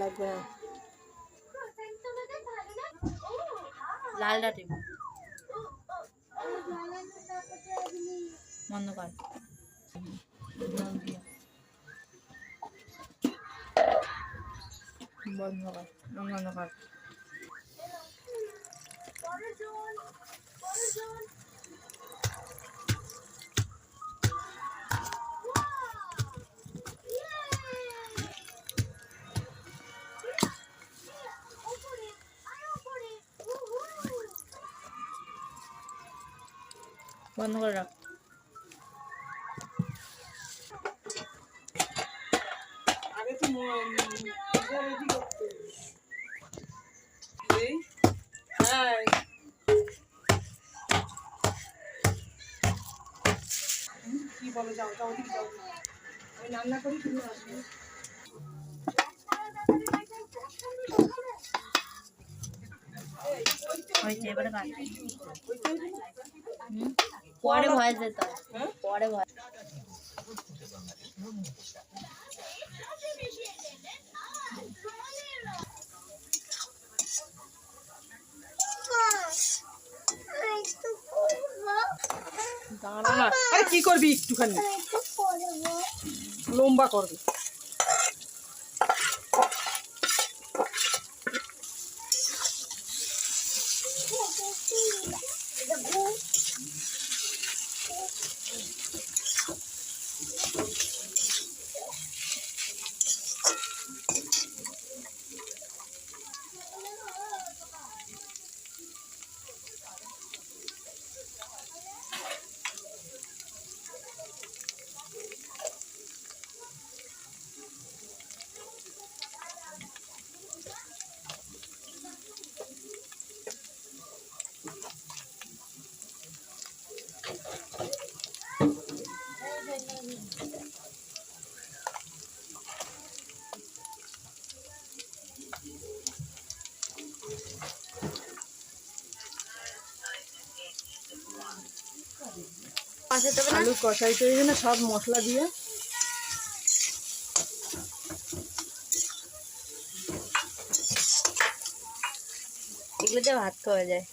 লাগবে না। লালটা টিপ বন্ধ কর। বন্ধ কর, বন্ধ কর। বন্ধ করে রাখ। আগে তো রেডি করতে। হ্যাঁ কি বলো, যাও যাও ওদিকে যাও, আমি রান্না করি, তুমি আসবে। এবারে পরে ভয়েস দিতে হয়, পরে ভয়েস। দাঁড়া, আরে কি করবি, একটুখানি লম্বা করবি। আলু কষাই তৈরি না, সব মশলা দিয়ে। এগুলো দিয়ে ভাত খাওয়া যায়।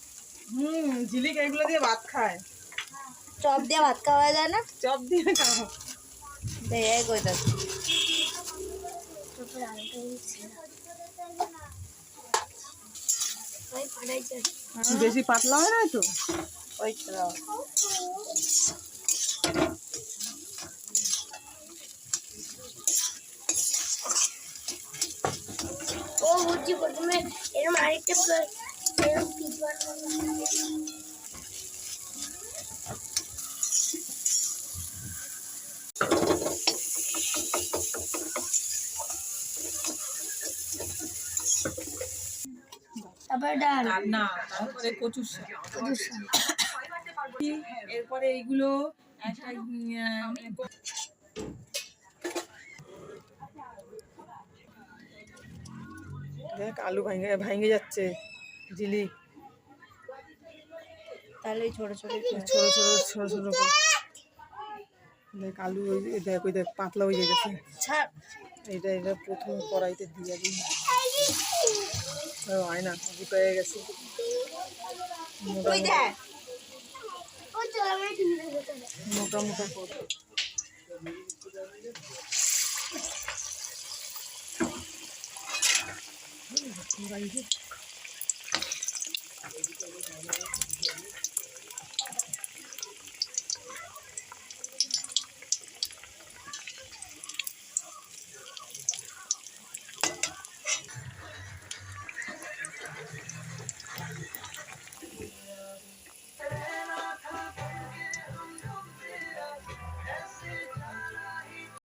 ঝিলিক এগুলো দিয়ে ভাত খায়। চপ দিয়ে ভাত খাওয়া যায় না? চপ দিয়ে খাও। এই কই দাও। বেশি পাতলা হয় না তো, ওই তো ও বুঝছি, প্রথমে এরকম আরেকটা এরকম পিস বানানো। তারপরে ডাল না, তারপরে কচুর শাক। এরপরে এইগুলো একটা দেখ, আলু ভেঙে ভেঙে যাচ্ছে ঝিলিক। তাহলে ছোট ছোট ছোট ছোট ছোট ছোট দেখ আলু, দেখ ওই দেখ পাতলা হয়ে গেছে। এটা এটা প্রথম কড়াইতে দিয়ে দিই, হয় না, পেয়ে গেছে মোটা মোটা মোটা করে।